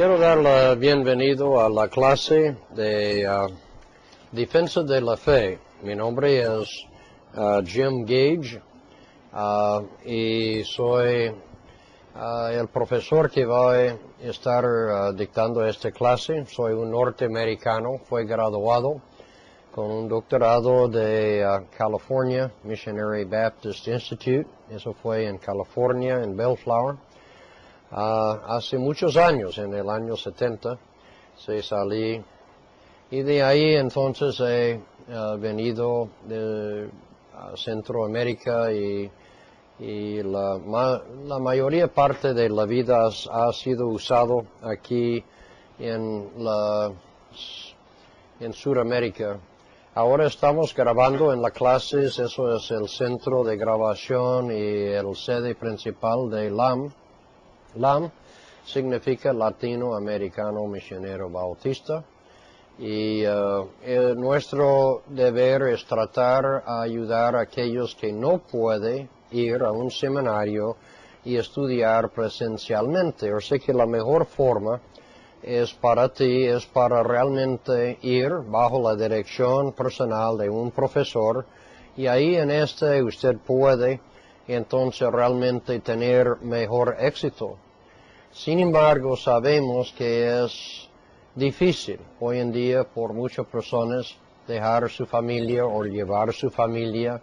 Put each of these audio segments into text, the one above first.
Quiero dar la bienvenida a la clase de Defensa de la Fe. Mi nombre es Jim Gage y soy el profesor que va a estar dictando esta clase. Soy un norteamericano, fui graduado con un doctorado de California Missionary Baptist Institute. Eso fue en California, en Bellflower. Hace muchos años, en el año 70, salí y de ahí entonces he venido de Centroamérica y la mayoría parte de la vida ha sido usado aquí en Sudamérica. Ahora estamos grabando en las clases, eso es el centro de grabación y el sede principal de LAM. LAM significa Latinoamericano Misionero Bautista y nuestro deber es tratar de ayudar a aquellos que no pueden ir a un seminario y estudiar presencialmente. O sea que la mejor forma es para ti, es para realmente ir bajo la dirección personal de un profesor y ahí en usted puede entonces realmente tener mejor éxito. Sin embargo, sabemos que es difícil hoy en día por muchas personas dejar su familia o llevar su familia.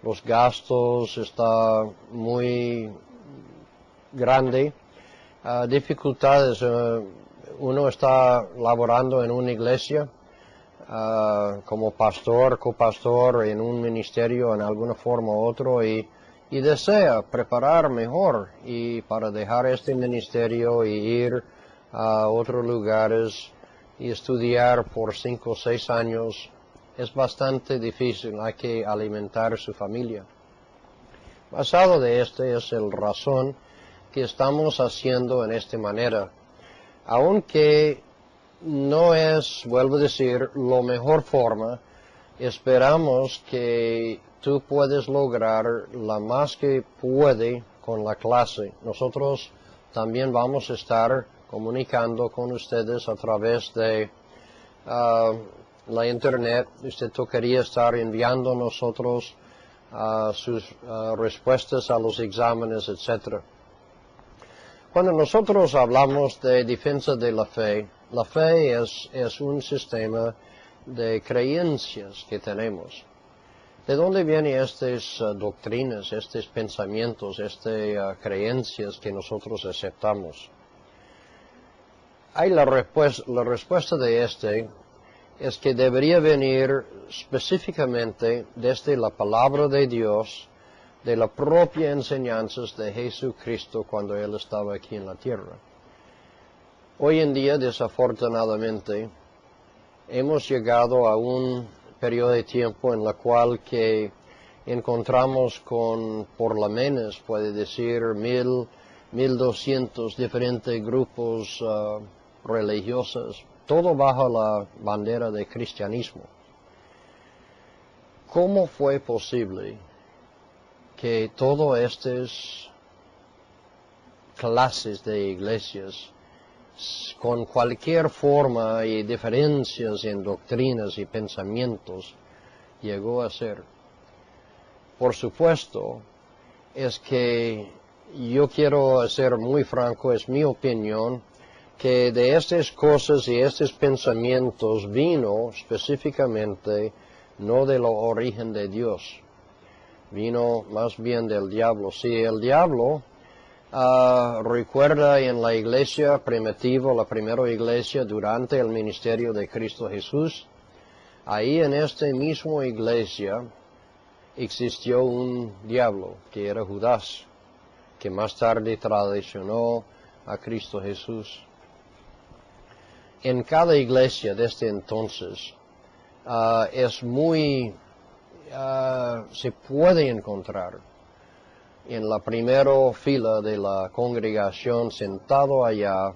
Los gastos están muy grandes, dificultades. Uno está laborando en una iglesia como pastor, copastor, en un ministerio en alguna forma u otra y desea preparar mejor y para dejar este ministerio y ir a otros lugares y estudiar por 5 o 6 años es bastante difícil. Hay que alimentar su familia. Basado de este es la razón que estamos haciendo en esta manera. Aunque no es, vuelvo a decir, la mejor forma, esperamos que tú puedes lograr la más que puede con la clase. Nosotros también vamos a estar comunicando con ustedes a través de la internet. Usted tocaría estar enviando a nosotros sus respuestas a los exámenes, etc. Cuando nosotros hablamos de defensa de la fe es un sistema de creencias que tenemos. ¿De dónde vienen estas doctrinas, estos pensamientos, estas creencias que nosotros aceptamos? La respuesta de es que debería venir específicamente desde la palabra de Dios, de la propia enseñanza de Jesucristo cuando Él estaba aquí en la tierra. Hoy en día, desafortunadamente, hemos llegado a un periodo de tiempo en la cual que encontramos con por lo menos, puede decir, 1200 diferentes grupos religiosos, todo bajo la bandera de cristianismo. ¿Cómo fue posible que todas estas clases de iglesias, con cualquier forma y diferencias en doctrinas y pensamientos, llegó a ser? Por supuesto, es que yo quiero ser muy franco, es mi opinión, que de estas cosas y estos pensamientos vino específicamente no del origen de Dios, vino más bien del diablo. Si el diablo recuerda en la iglesia primitiva, la primera iglesia durante el ministerio de Cristo Jesús, ahí en esta misma iglesia existió un diablo que era Judas, que más tarde traicionó a Cristo Jesús. En cada iglesia desde entonces se puede encontrar en la primera fila de la congregación, sentado allá,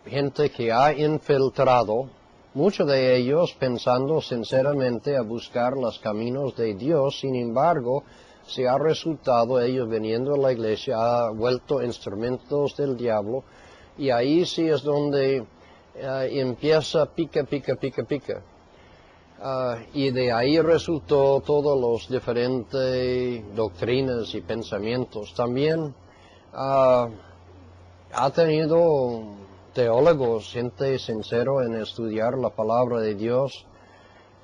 gente que ha infiltrado, muchos de ellos pensando sinceramente a buscar los caminos de Dios. Sin embargo, se ha resultado ellos viniendo a la iglesia, ha vuelto instrumentos del diablo, y ahí sí es donde empieza pica. Y de ahí resultó todos los diferentes doctrinas y pensamientos. También ha tenido teólogos, gente sincero en estudiar la palabra de Dios,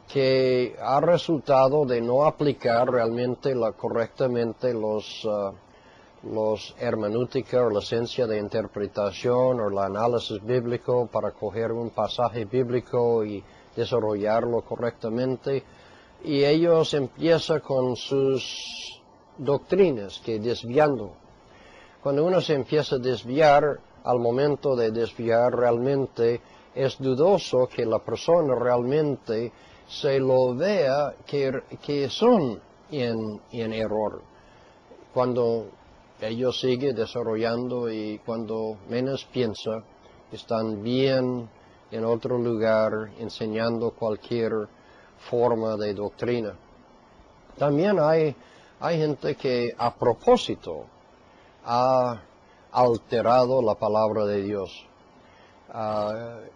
que ha resultado de no aplicar realmente correctamente los hermenéutica o la ciencia de interpretación o el análisis bíblico para coger un pasaje bíblico y desarrollarlo correctamente, y ellos empiezan con sus doctrinas que desviando. Cuando uno se empieza a desviar, al momento de desviar realmente es dudoso que la persona realmente se lo vea que son en error. Cuando ellos siguen desarrollando y cuando menos piensa, están bien en otro lugar enseñando cualquier forma de doctrina. También hay gente que a propósito ha alterado la palabra de Dios.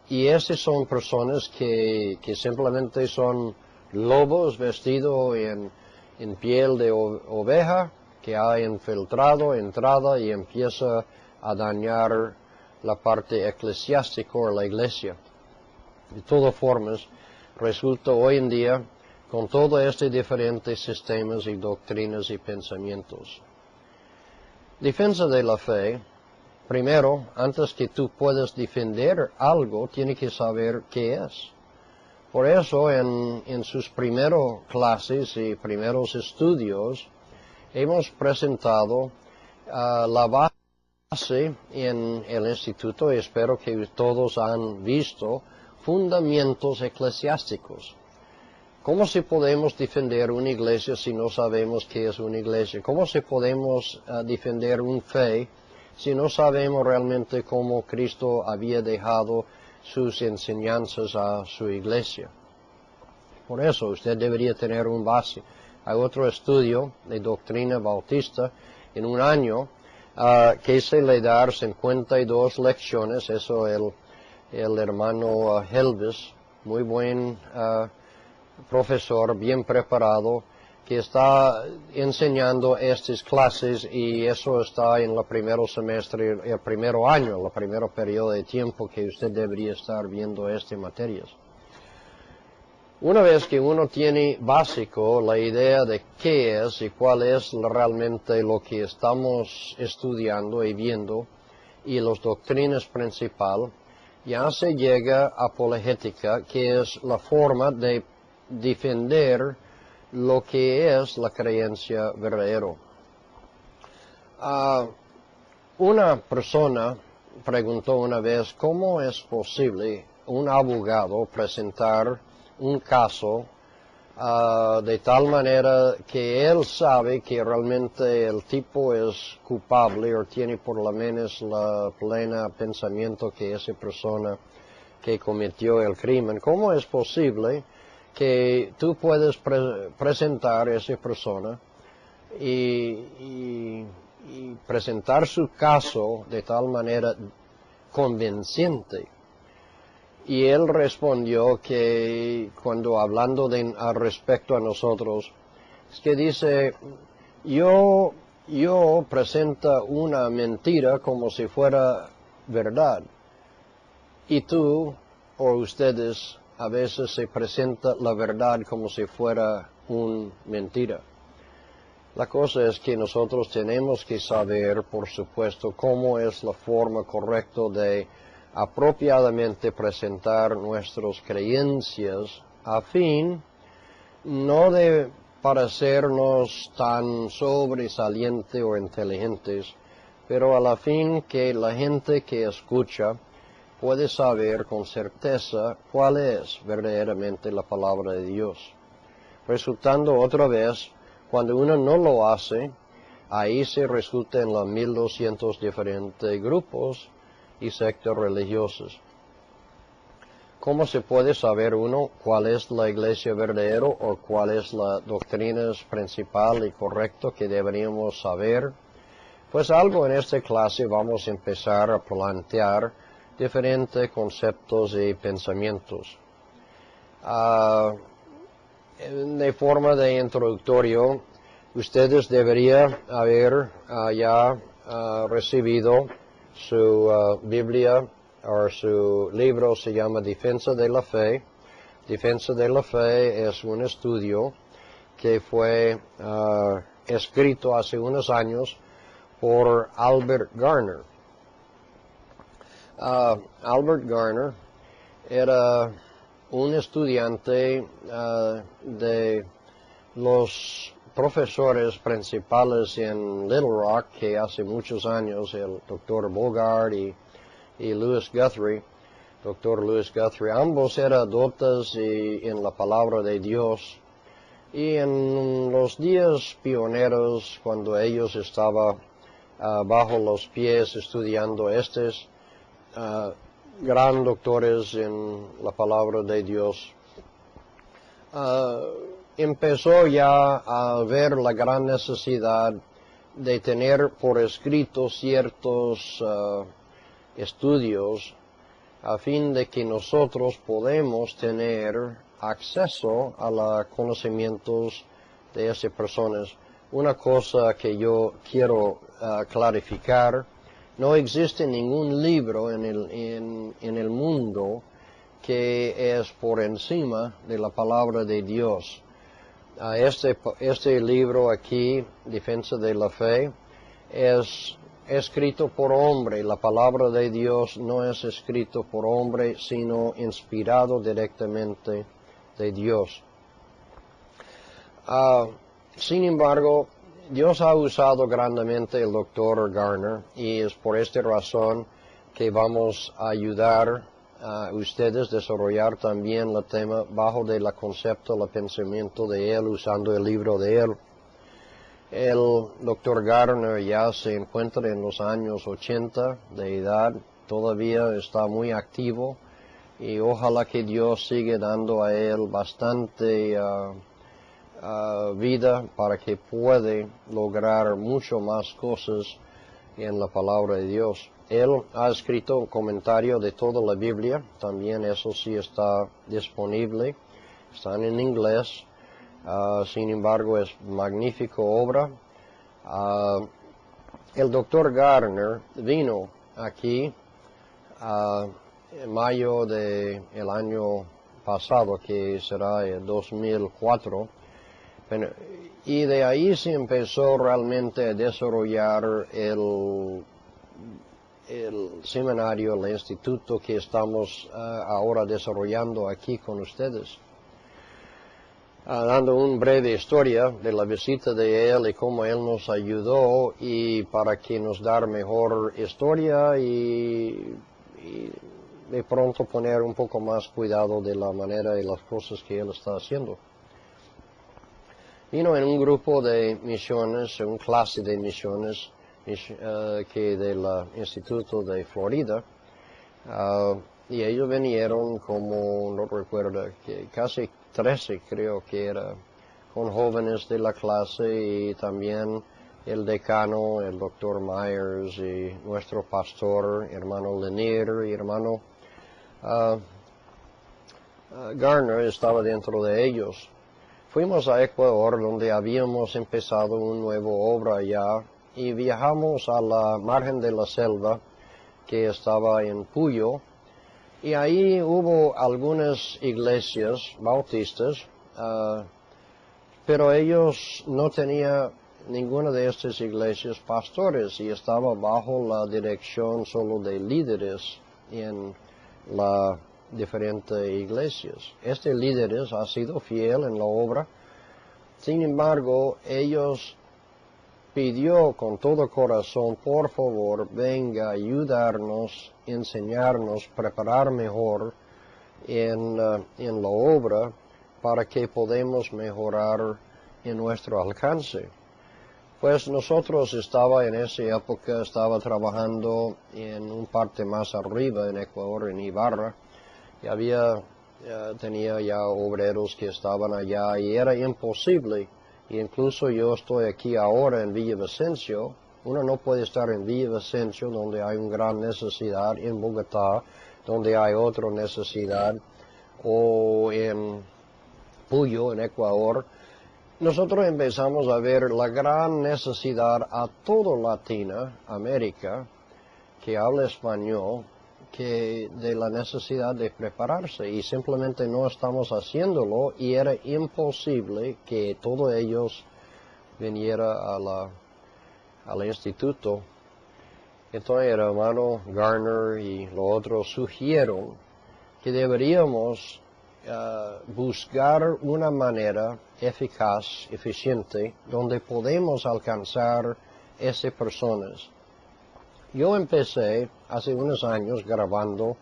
Y esas son personas que simplemente son lobos vestidos en piel de oveja, que ha entrada y empieza a dañar la parte eclesiástica o la iglesia. De todas formas, resulta hoy en día con todos estos diferentes sistemas y doctrinas y pensamientos. Defensa de la fe. Primero, antes que tú puedas defender algo, tienes que saber qué es. Por eso, en sus primeras clases y primeros estudios, hemos presentado la base en el instituto, y espero que todos han visto, fundamentos eclesiásticos. ¿Cómo se podemos defender una iglesia si no sabemos qué es una iglesia? ¿Cómo se podemos defender una fe si no sabemos realmente cómo Cristo había dejado sus enseñanzas a su iglesia? Por eso usted debería tener un base. Hay otro estudio de doctrina bautista en un año que se le da 52 lecciones. Eso el hermano Helvis, muy buen profesor, bien preparado, que está enseñando estas clases, y eso está en el primer semestre, el primer año, el primer periodo de tiempo que usted debería estar viendo estas materias. Una vez que uno tiene básico la idea de qué es y cuál es realmente lo que estamos estudiando y viendo, y las doctrinas principales, ya se llega a apologética, que es la forma de defender lo que es la creencia verdadera. Una persona preguntó una vez cómo es posible un abogado presentar un caso de tal manera que él sabe que realmente el tipo es culpable o tiene por lo menos la plena pensamiento que esa persona que cometió el crimen. ¿Cómo es posible que tú puedes presentar a esa persona y presentar su caso de tal manera convincente? Y él respondió que cuando hablando al respecto a nosotros, es que dice, yo presento una mentira como si fuera verdad, y tú o ustedes a veces se presenta la verdad como si fuera una mentira. La cosa es que nosotros tenemos que saber, por supuesto, cómo es la forma correcta de apropiadamente presentar nuestras creencias a fin no de parecernos tan sobresalientes o inteligentes, pero a la fin que la gente que escucha puede saber con certeza cuál es verdaderamente la palabra de Dios. Resultando otra vez, cuando uno no lo hace, ahí se resulta en los 1200 diferentes grupos y sectas religiosas. ¿Cómo se puede saber uno cuál es la iglesia verdadera o cuál es la doctrina principal y correcta que deberíamos saber? Pues algo en esta clase vamos a empezar a plantear diferentes conceptos y pensamientos. De forma de introductorio, ustedes deberían haber ya recibido su Biblia o su libro, se llama Defensa de la Fe. Defensa de la Fe es un estudio que fue escrito hace unos años por Albert Garner. Albert Garner era un estudiante de los profesores principales en Little Rock, que hace muchos años, el Dr. Bogart y Lewis Guthrie, Dr. Lewis Guthrie, ambos eran dotes en la palabra de Dios. Y en los días pioneros, cuando ellos estaban bajo los pies estudiando estos gran doctores en la palabra de Dios, empezó ya a ver la gran necesidad de tener por escrito ciertos estudios a fin de que nosotros podemos tener acceso a los conocimientos de esas personas. Una cosa que yo quiero clarificar: no existe ningún libro en el mundo que es por encima de la palabra de Dios. Este libro aquí, Defensa de la Fe, es escrito por hombre. La palabra de Dios no es escrito por hombre, sino inspirado directamente de Dios. Sin embargo, Dios ha usado grandemente el Dr. Garner, y es por esta razón que vamos a ayudar a ustedes a desarrollar también el tema bajo el concepto, el pensamiento de él, usando el libro de él. El Dr. Garner ya se encuentra en los años 80 de edad, todavía está muy activo, y ojalá que Dios siga dando a él bastante vida para que pueda lograr mucho más cosas en la palabra de Dios. Él ha escrito un comentario de toda la Biblia, también eso sí está disponible, están en inglés. Sin embargo, es magnífica obra. El Dr. Garner vino aquí en mayo del año pasado, que será el 2004, y de ahí se empezó realmente a desarrollar el seminario, el instituto que estamos ahora desarrollando aquí con ustedes. Dando una breve historia de la visita de él y cómo él nos ayudó, y para que nos dar mejor historia y de pronto poner un poco más cuidado de la manera y las cosas que él está haciendo. Vino en un grupo de misiones, una clase de misiones que del Instituto de Florida, y ellos vinieron como, no recuerdo, que casi 13 creo que era, con jóvenes de la clase, y también el decano, el Dr. Myers, y nuestro pastor, hermano Lanier, y hermano Garner estaba dentro de ellos. Fuimos a Ecuador, donde habíamos empezado una nueva obra allá, y viajamos a la margen de la selva, que estaba en Puyo, y ahí hubo algunas iglesias bautistas, pero ellos no tenían ninguna de estas iglesias pastores, y estaba bajo la dirección solo de líderes en las diferentes iglesias. Este líderes ha sido fiel en la obra. Sin embargo, ellos pidió con todo corazón: por favor, venga a ayudarnos, enseñarnos, preparar mejor en la obra, para que podamos mejorar en nuestro alcance. Pues nosotros en esa época estaba trabajando en un parte más arriba en Ecuador, en Ibarra, y tenía ya obreros que estaban allá y era imposible. Y incluso yo estoy aquí ahora en Villavicencio. Uno no puede estar en Villavicencio donde hay una gran necesidad, en Bogotá donde hay otra necesidad, o en Puyo, en Ecuador. Nosotros empezamos a ver la gran necesidad a toda Latinoamérica que habla español, que de la necesidad de prepararse, y simplemente no estamos haciéndolo, y era imposible que todos ellos vinieran al instituto. Entonces el hermano Garner y los otros sugirieron que deberíamos buscar una manera eficaz, eficiente, donde podemos alcanzar esas personas. Yo empecé hace unos años grabando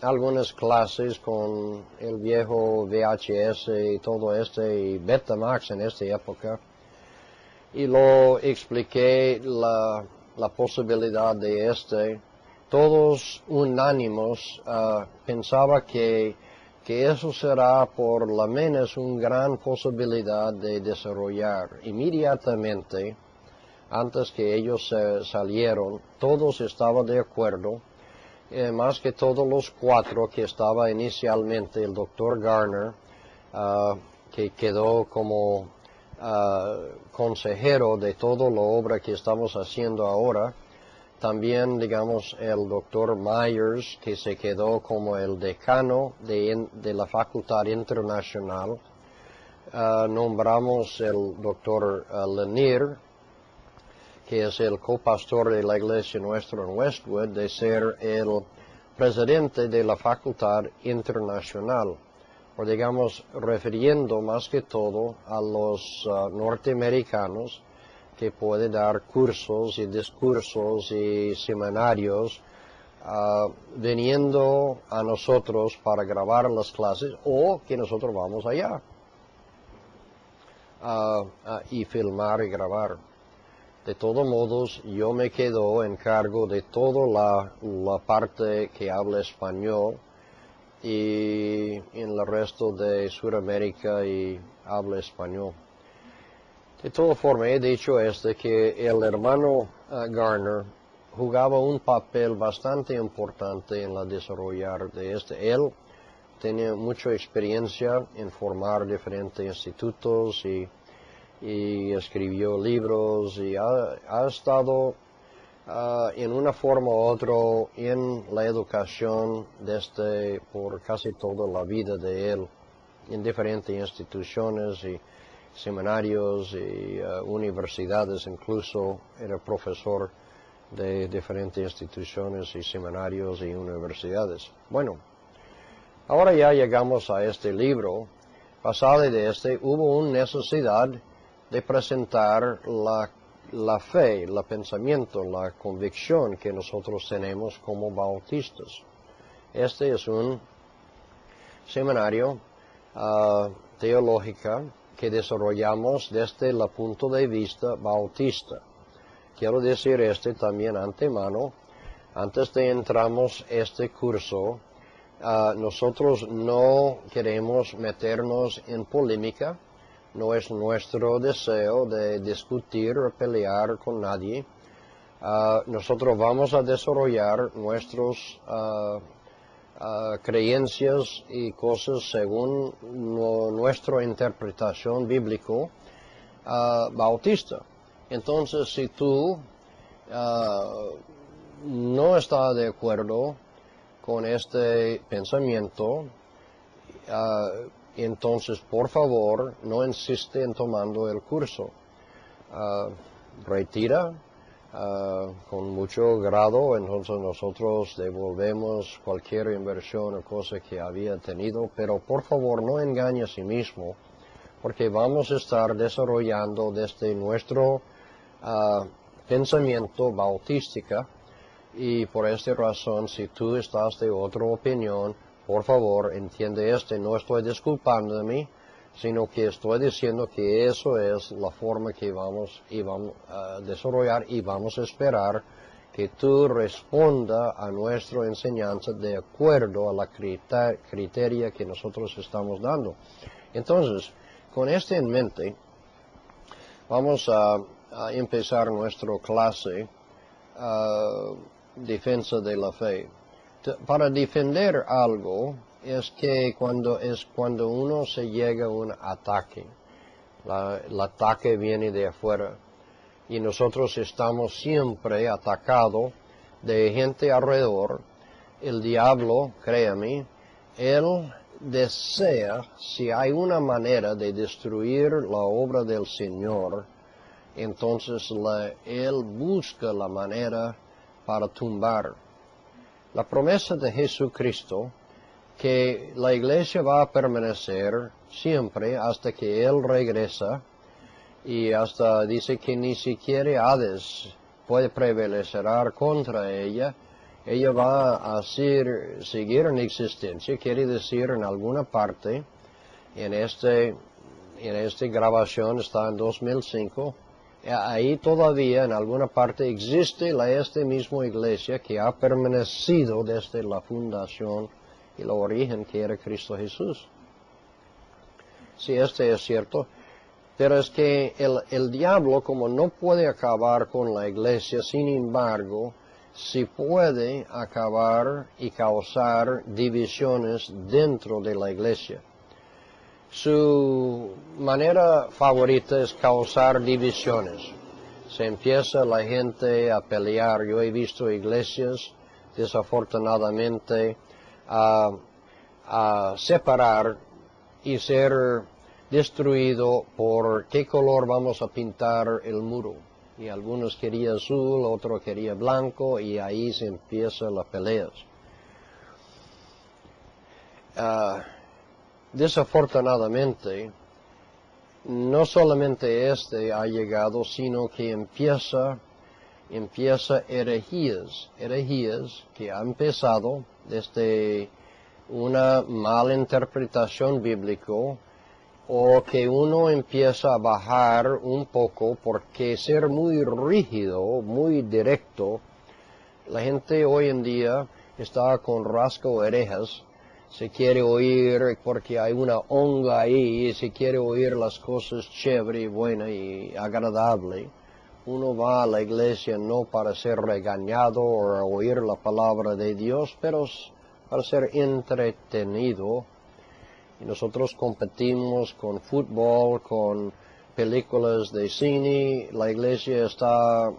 algunas clases con el viejo VHS y todo y Betamax en esta época, y lo expliqué la posibilidad de todos unánimos pensaba que eso será por lo menos una gran posibilidad de desarrollar. Inmediatamente, antes que ellos salieron, todos estaban de acuerdo, más que todos los cuatro que estaba inicialmente el Dr. Garner, que quedó como consejero de toda la obra que estamos haciendo ahora. También, digamos, el Dr. Myers, que se quedó como el decano de la Facultad Internacional. Nombramos el Dr. Lanier, que es el copastor de la iglesia nuestra en Westwood, de ser el presidente de la Facultad Internacional, o digamos, refiriendo más que todo a los norteamericanos, que puede dar cursos y discursos y seminarios viniendo a nosotros para grabar las clases, o que nosotros vamos allá y filmar y grabar. De todos modos, yo me quedo en cargo de toda la parte que habla español, y en el resto de Sudamérica y habla español. De todas formas, he dicho que el hermano Garner jugaba un papel bastante importante en la desarrollar de Él tenía mucha experiencia en formar diferentes institutos y escribió libros y ha estado en una forma u otra en la educación por casi toda la vida de él, en diferentes instituciones y seminarios y universidades. Incluso era profesor de diferentes instituciones y seminarios y universidades. Bueno, ahora ya llegamos a este libro. Pasado de hubo una necesidad de presentar la fe, el pensamiento, la convicción que nosotros tenemos como bautistas. Este es un seminario teológico que desarrollamos desde el punto de vista bautista. Quiero decir también antemano, antes de entramos este curso, nosotros no queremos meternos en polémica, no es nuestro deseo de discutir o pelear con nadie. Nosotros vamos a desarrollar nuestras creencias y cosas según nuestra interpretación bíblica bautista. Entonces, si tú no estás de acuerdo con este pensamiento, entonces, por favor, no insiste en tomando el curso. Retira con mucho grado, entonces nosotros devolvemos cualquier inversión o cosa que había tenido, pero por favor no engañe a sí mismo, porque vamos a estar desarrollando desde nuestro pensamiento bautística, y por esta razón, si tú estás de otra opinión, por favor, entiende no estoy disculpándome, sino que estoy diciendo que eso es la forma que vamos a desarrollar, y vamos a esperar que tú responda a nuestra enseñanza de acuerdo a la criteria que nosotros estamos dando. Entonces, con esto en mente, vamos a empezar nuestra clase, defensa de la fe. Para defender algo es cuando uno se llega a un ataque. El ataque viene de afuera. Y nosotros estamos siempre atacados de gente alrededor. El diablo, créame, él desea, si hay una manera de destruir la obra del Señor, entonces él busca la manera para tumbar. La promesa de Jesucristo, que la iglesia va a permanecer siempre hasta que Él regresa, y hasta dice que ni siquiera Hades puede prevalecer contra ella. Ella va a seguir en existencia, quiere decir en alguna parte, en esta grabación está en 2005, ahí todavía en alguna parte existe esta misma iglesia que ha permanecido desde la fundación y el origen que era Cristo Jesús. Si este es cierto, pero es que el diablo, como no puede acabar con la iglesia, sin embargo, sí puede acabar y causar divisiones dentro de la iglesia. Su manera favorita es causar divisiones. Se empieza la gente a pelear. Yo he visto iglesias, desafortunadamente, a separar y ser destruido por qué color vamos a pintar el muro. Y algunos querían azul, otro quería blanco, y ahí se empiezan las peleas. Desafortunadamente, no solamente ha llegado, sino que empieza herejías que han empezado desde una mala interpretación bíblica, o que uno empieza a bajar un poco porque ser muy rígido, muy directo, la gente hoy en día está con rasco orejas, se quiere oír porque hay una honga ahí, y se quiere oír las cosas chévere, buena y agradable. Uno va a la iglesia no para ser regañado o oír la palabra de Dios, pero para ser entretenido. Y nosotros competimos con fútbol, con películas de cine. La iglesia está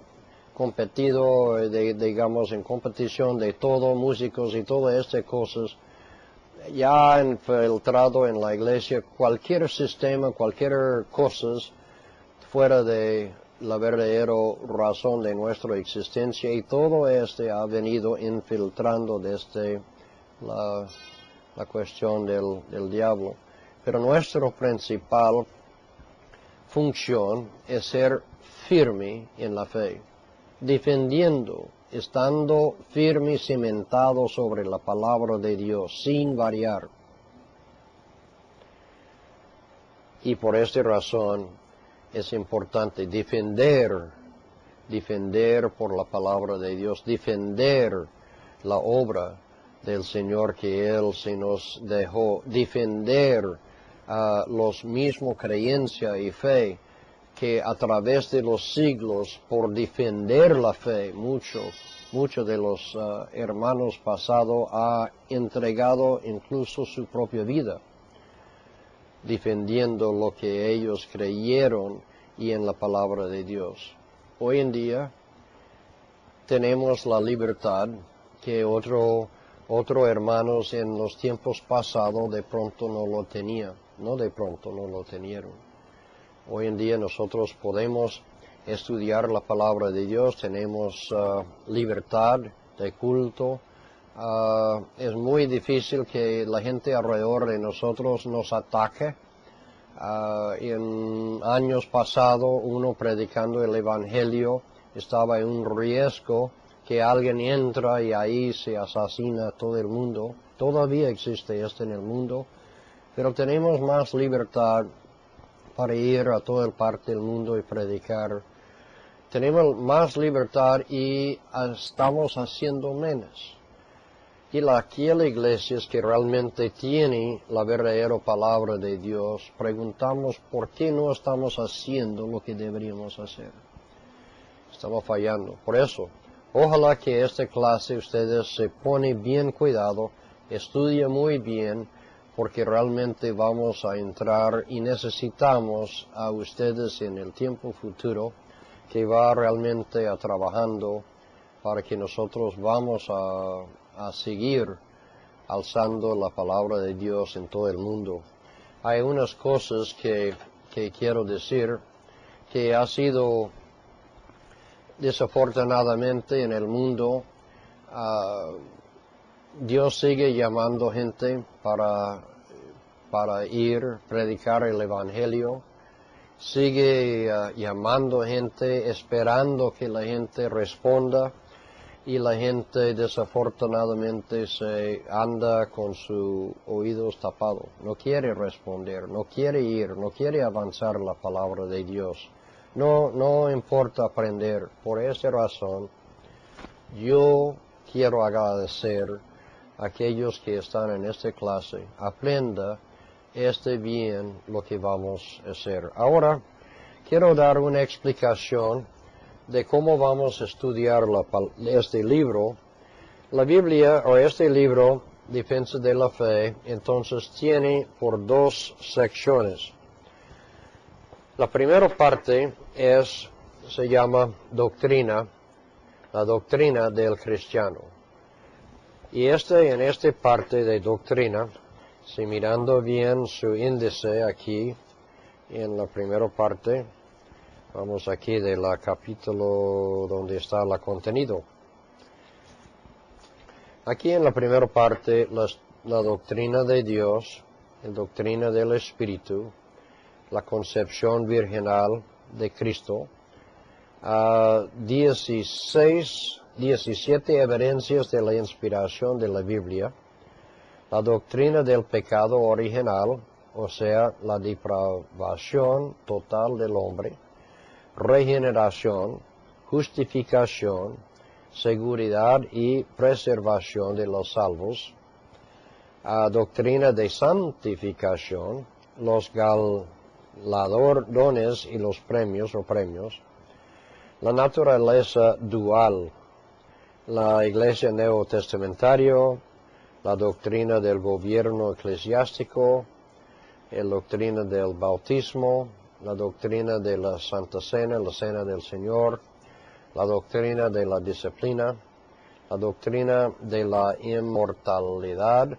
competido, digamos, en competición de todo, músicos y todas estas cosas. Ya ha infiltrado en la iglesia cualquier sistema, cualquier cosa fuera de la verdadera razón de nuestra existencia, y todo ha venido infiltrando desde la cuestión del diablo. Pero nuestra principal función es ser firme en la fe, defendiendo, estando firme y cimentado sobre la palabra de Dios, sin variar. Y por esta razón es importante defender por la palabra de Dios, defender la obra del Señor que Él se nos dejó, defender los mismos creencia y fe que a través de los siglos, por defender la fe, muchos de los hermanos pasados ha entregado incluso su propia vida, defendiendo lo que ellos creyeron y en la palabra de Dios. Hoy en día tenemos la libertad que otros hermanos en los tiempos pasados de pronto no lo tenían, no de pronto no lo tenieron. Hoy en día nosotros podemos estudiar la palabra de Dios, tenemos libertad de culto. Es muy difícil que la gente alrededor de nosotros nos ataque. En años pasados, uno predicando el Evangelio estaba en un riesgo que alguien entra y ahí se asesina a todo el mundo. Todavía existe esto en el mundo, pero tenemos más libertad para ir a toda parte del mundo y predicar. tenemos más libertad y estamos haciendo menos. Y aquella iglesia que realmente tiene la verdadera palabra de Dios, preguntamos por qué no estamos haciendo lo que deberíamos hacer. Estamos fallando. Por eso, ojalá que esta clase ustedes se ponen bien cuidado, estudien muy bien, porque realmente vamos a entrar y necesitamos a ustedes en el tiempo futuro que va realmente a trabajando para que nosotros vamos a seguir alzando la palabra de Dios en todo el mundo. Hay unas cosas que quiero decir que ha sido desafortunadamente en el mundo. Dios sigue llamando gente para ir, predicar el Evangelio. Sigue llamando gente, esperando que la gente responda. Y la gente desafortunadamente se anda con sus oídos tapados. No quiere responder, no quiere ir, no quiere avanzar la palabra de Dios. No importa aprender. Por esa razón, yo quiero agradecer a aquellos que están en esta clase. Aprenda bien lo que vamos a hacer. Ahora, quiero dar una explicación de cómo vamos a estudiar este libro. La Biblia, o este libro, Defensa de la Fe, entonces tiene por dos secciones. La primera parte se llama doctrina, la doctrina del cristiano. Y en esta parte de doctrina, si mirando bien su índice aquí, en la primera parte, vamos aquí de la capítulo donde está el contenido. Aquí en la primera parte, la doctrina de Dios, la doctrina del Espíritu, la concepción virginal de Cristo, 17 evidencias de la inspiración de la Biblia, la doctrina del pecado original, o sea, la depravación total del hombre, regeneración, justificación, seguridad y preservación de los salvos, doctrina de santificación, los galardones y los premios, la naturaleza dual, la iglesia neotestamentaria, la doctrina del gobierno eclesiástico, la doctrina del bautismo, la doctrina de la Santa Cena, la Cena del Señor, la doctrina de la disciplina, la doctrina de la inmortalidad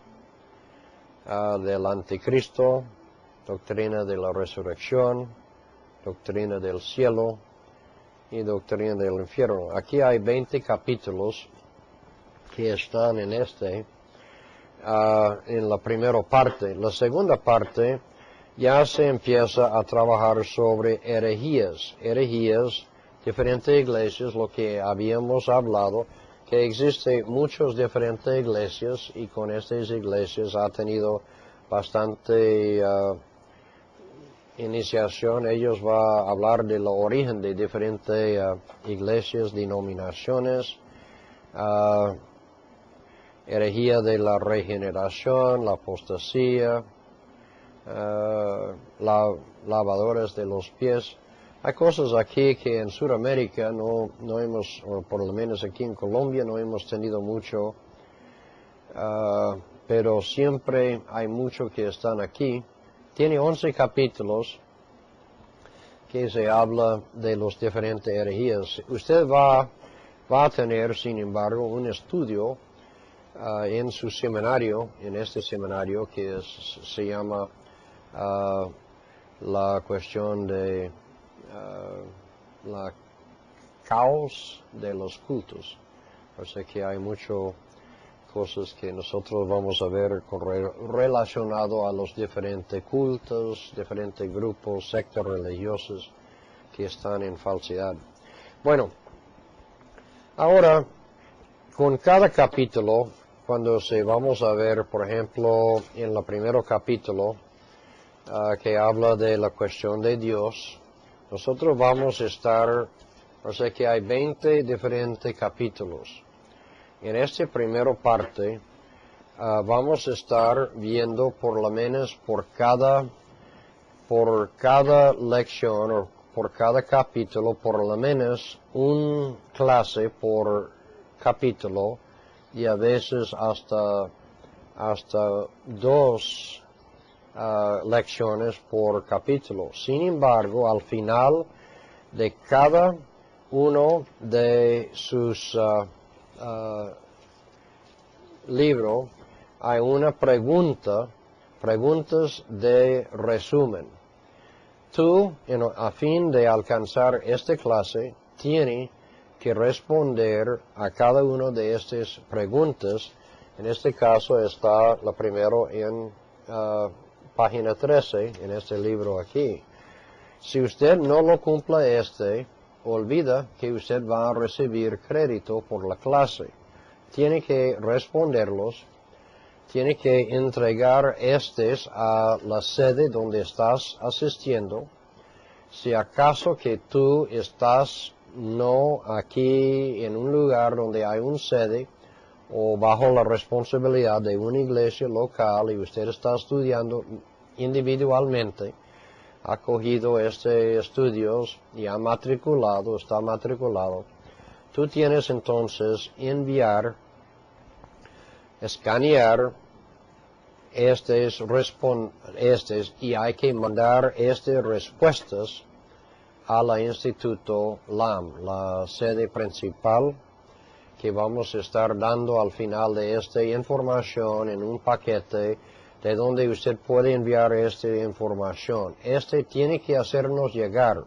del anticristo, doctrina de la resurrección, doctrina del cielo y doctrina del infierno. Aquí hay 20 capítulos que están en la primera parte. La segunda parte ya se empieza a trabajar sobre herejías, diferentes iglesias, lo que habíamos hablado, que existen muchas diferentes iglesias y con estas iglesias ha tenido bastante iniciación. Ellos van a hablar del origen de diferentes iglesias, denominaciones, herejía de la regeneración, la apostasía, lavadores de los pies. Hay cosas aquí que en Sudamérica no hemos, o por lo menos aquí en Colombia no hemos tenido mucho, pero siempre hay mucho que están aquí. Tiene 11 capítulos que se habla de los diferentes herejías. Usted va a tener, sin embargo, un estudio en su seminario, en este seminario que se llama la cuestión de la caos de los cultos. O sea que hay muchas cosas que nosotros vamos a ver relacionado a los diferentes cultos, diferentes grupos, sectas religiosas que están en falsedad. Bueno, ahora, con cada capítulo, cuando vamos a ver, por ejemplo, en el primer capítulo, que habla de la cuestión de Dios, nosotros vamos a estar O sea que hay 20 diferentes capítulos. En esta primera parte vamos a estar viendo por lo menos por cada lección o por cada capítulo, por lo menos una clase por capítulo y a veces hasta dos lecciones por capítulo. Sin embargo, al final de cada uno de sus libros hay una preguntas de resumen. Tú, a fin de alcanzar esta clase, tienes que responder a cada una de estas preguntas. En este caso está la primera en página 13, en este libro aquí. Si usted no lo cumple olvida que usted va a recibir crédito por la clase. Tiene que responderlos. Tiene que entregar a la sede donde estás asistiendo. Si acaso que tú estás no aquí en un lugar donde hay un sede o bajo la responsabilidad de una iglesia local y usted está estudiando individualmente, ha cogido estudios y está matriculado, tú tienes entonces escanear y hay que mandar estas respuestas a la Instituto LAM, la sede principal, que vamos a estar dando al final de esta información en un paquete de donde usted puede enviar esta información. Tiene que hacernos llegar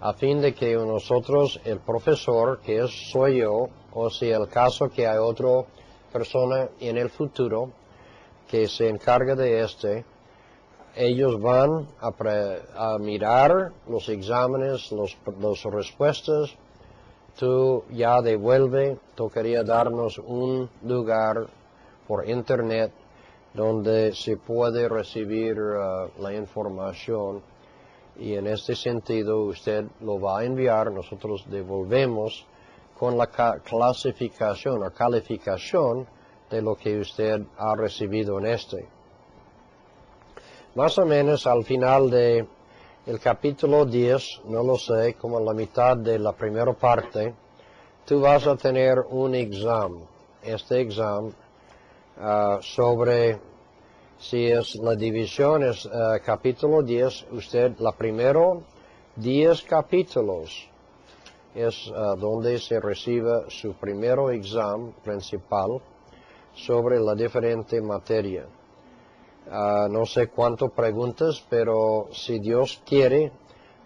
a fin de que nosotros, el profesor, que soy yo, o si el caso que hay otra persona en el futuro que se encarga de ellos van a mirar los exámenes, las respuestas. Tú ya tocaría darnos un lugar por internet donde se puede recibir la información y en este sentido usted lo va a enviar, nosotros devolvemos con la clasificación o calificación de lo que usted ha recibido en Más o menos al final de el capítulo 10, no lo sé, como en la mitad de la primera parte, tú vas a tener un examen. Este examen sobre si es la división, es capítulo 10, la primero 10 capítulos es donde se recibe su primer examen principal sobre la diferente materia. No sé cuántas preguntas, pero si Dios quiere,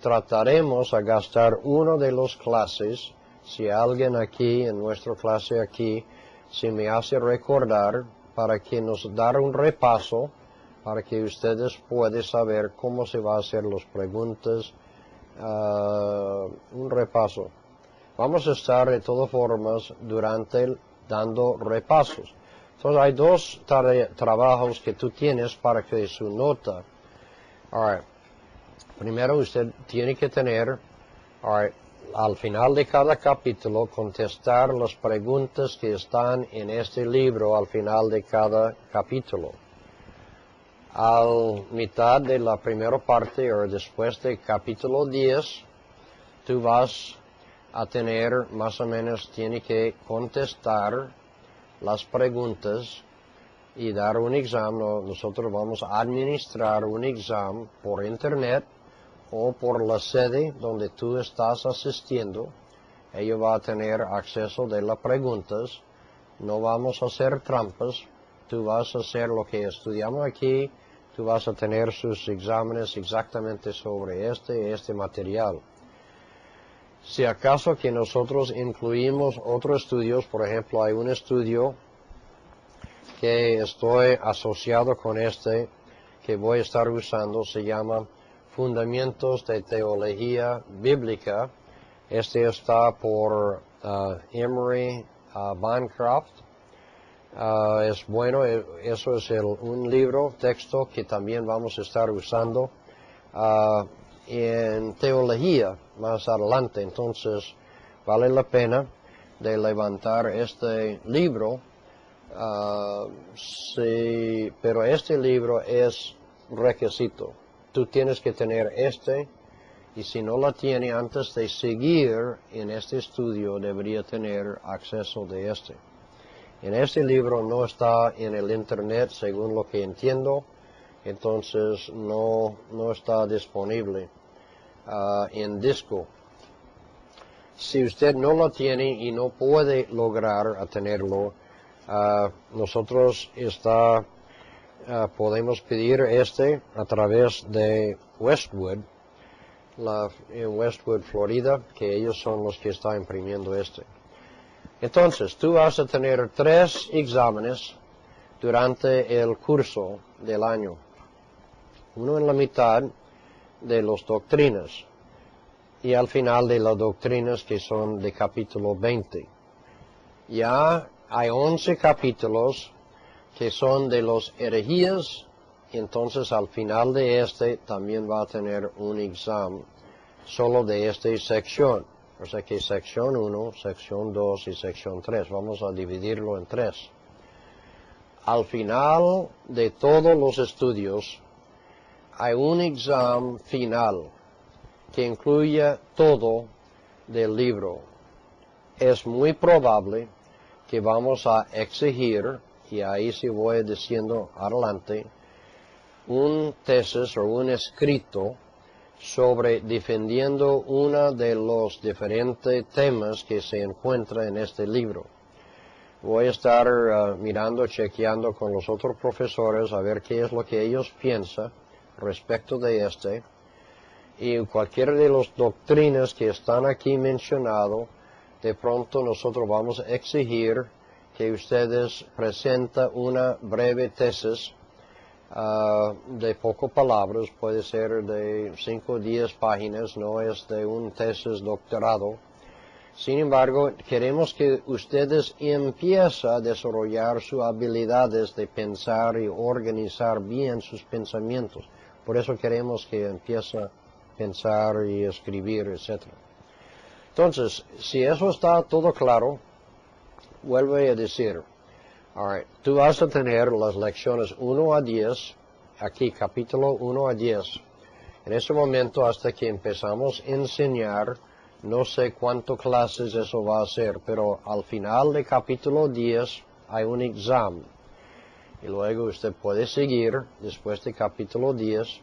trataremos a gastar una de las clases. Si alguien aquí, en nuestra clase aquí, se me hace recordar para que nos dar un repaso, para que ustedes puedan saber cómo se va a hacer las preguntas, un repaso. Vamos a estar de todas formas dando repasos. Entonces hay dos trabajos que tú tienes para que su nota. Primero usted tiene que tener, al final de cada capítulo, contestar las preguntas que están en este libro al final de cada capítulo. Al mitad de la primera parte o después del capítulo 10, tú vas a tener, más o menos, tiene que contestar las preguntas y dar un examen. Nosotros vamos a administrar un examen por internet o por la sede donde tú estás asistiendo. Ella va a tener acceso de las preguntas. No vamos a hacer trampas. Tú vas a hacer lo que estudiamos aquí. Tú vas a tener sus exámenes exactamente sobre este material. Si acaso que nosotros incluimos otros estudios, por ejemplo, hay un estudio que estoy asociado con que voy a estar usando, se llama Fundamentos de Teología Bíblica. Está por Emery Bancroft. Es bueno, eso es un libro, texto que también vamos a estar usando. en teología más adelante. Entonces, vale la pena de levantar este libro, pero este libro es requisito. Tú tienes que tener este, y si no la tiene antes de seguir en este estudio, debería tener acceso de este. En este libro no está en el internet, según lo que entiendo, entonces no está disponible en disco. Si usted no lo tiene y no puede lograr tenerlo, nosotros podemos pedir este a través de Westwood, en Westwood, Florida, que ellos son los que están imprimiendo este. Entonces, tú vas a tener 3 exámenes durante el curso del año. Uno en la mitad de las doctrinas y al final de las doctrinas que son de capítulo 20. Ya hay 11 capítulos que son de los herejías, y entonces al final de este también va a tener un examen solo de esta sección. O sea que sección 1, sección 2 y sección 3. Vamos a dividirlo en 3. Al final de todos los estudios hay un examen final que incluye todo del libro. Es muy probable que vamos a exigir, y ahí sí voy diciendo adelante, un tesis o un escrito sobre defendiendo uno de los diferentes temas que se encuentra en este libro. Voy a estar mirando, chequeando con los otros profesores a ver qué es lo que ellos piensan respecto de este. Y cualquiera de las doctrinas que están aquí mencionadas, de pronto nosotros vamos a exigir que ustedes presenten una breve tesis de pocas palabras, puede ser de 5 o 10 páginas, no es de un tesis doctorado. Sin embargo, queremos que ustedes empiecen a desarrollar sus habilidades de pensar y organizar bien sus pensamientos. Por eso queremos que empiecen a pensar y escribir, etc. Entonces, si eso está todo claro, vuelvo a decir, tú vas a tener las lecciones 1 a 10, aquí capítulo 1 a 10. En ese momento, hasta que empezamos a enseñar, no sé cuántas clases eso va a ser, pero al final de capítulo 10 hay un examen. Y luego usted puede seguir después de capítulo 10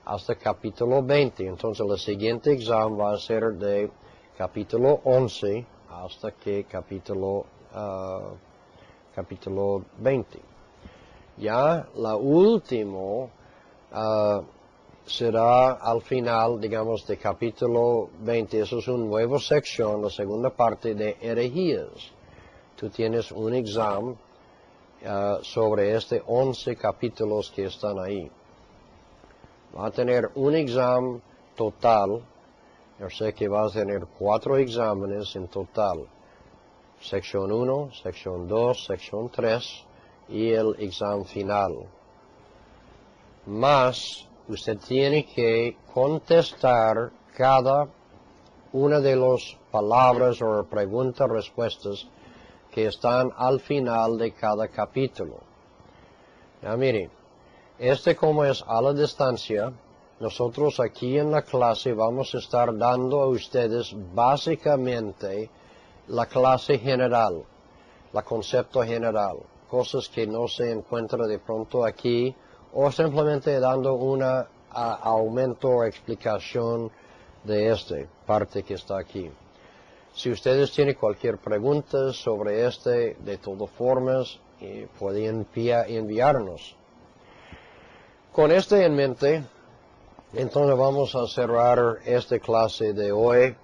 hasta capítulo 20. Entonces el siguiente examen va a ser de capítulo 11 hasta que capítulo 20. Ya la última será al final, digamos, de capítulo 20. Eso es una nueva sección, la segunda parte de herejías. Tú tienes un examen sobre 11 capítulos que están ahí. Va a tener un examen total. Yo sé que vas a tener 4 exámenes en total. Sección 1, sección 2, sección 3 y el examen final. Más, usted tiene que contestar cada una de las palabras o preguntas, respuestas que están al final de cada capítulo. Ya mire, como es a la distancia, nosotros aquí en la clase vamos a estar dando a ustedes básicamente la clase general, el concepto general, cosas que no se encuentran de pronto aquí, o simplemente dando una aumento o explicación de parte que está aquí. Si ustedes tienen cualquier pregunta sobre de todas formas, pueden enviarnos. Con en mente, entonces vamos a cerrar esta clase de hoy.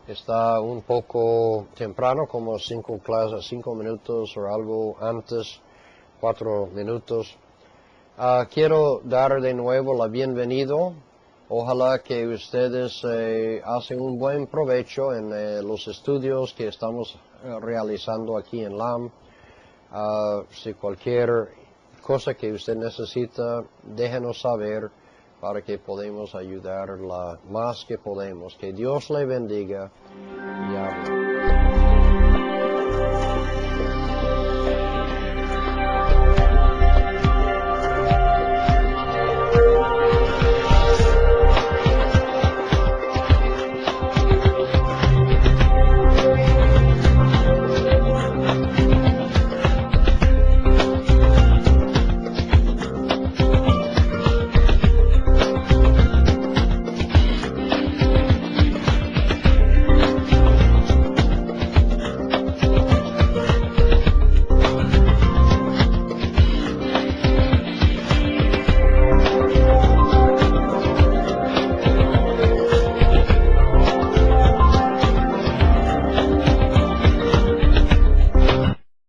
Está un poco temprano, como 5 minutos o algo antes, 4 minutos. Quiero dar de nuevo la bienvenida. Ojalá que ustedes hacen un buen provecho en los estudios que estamos realizando aquí en LAM. Si cualquier cosa que usted necesita, déjenos saber para que podamos ayudarla más que podemos. Que Dios le bendiga y hable.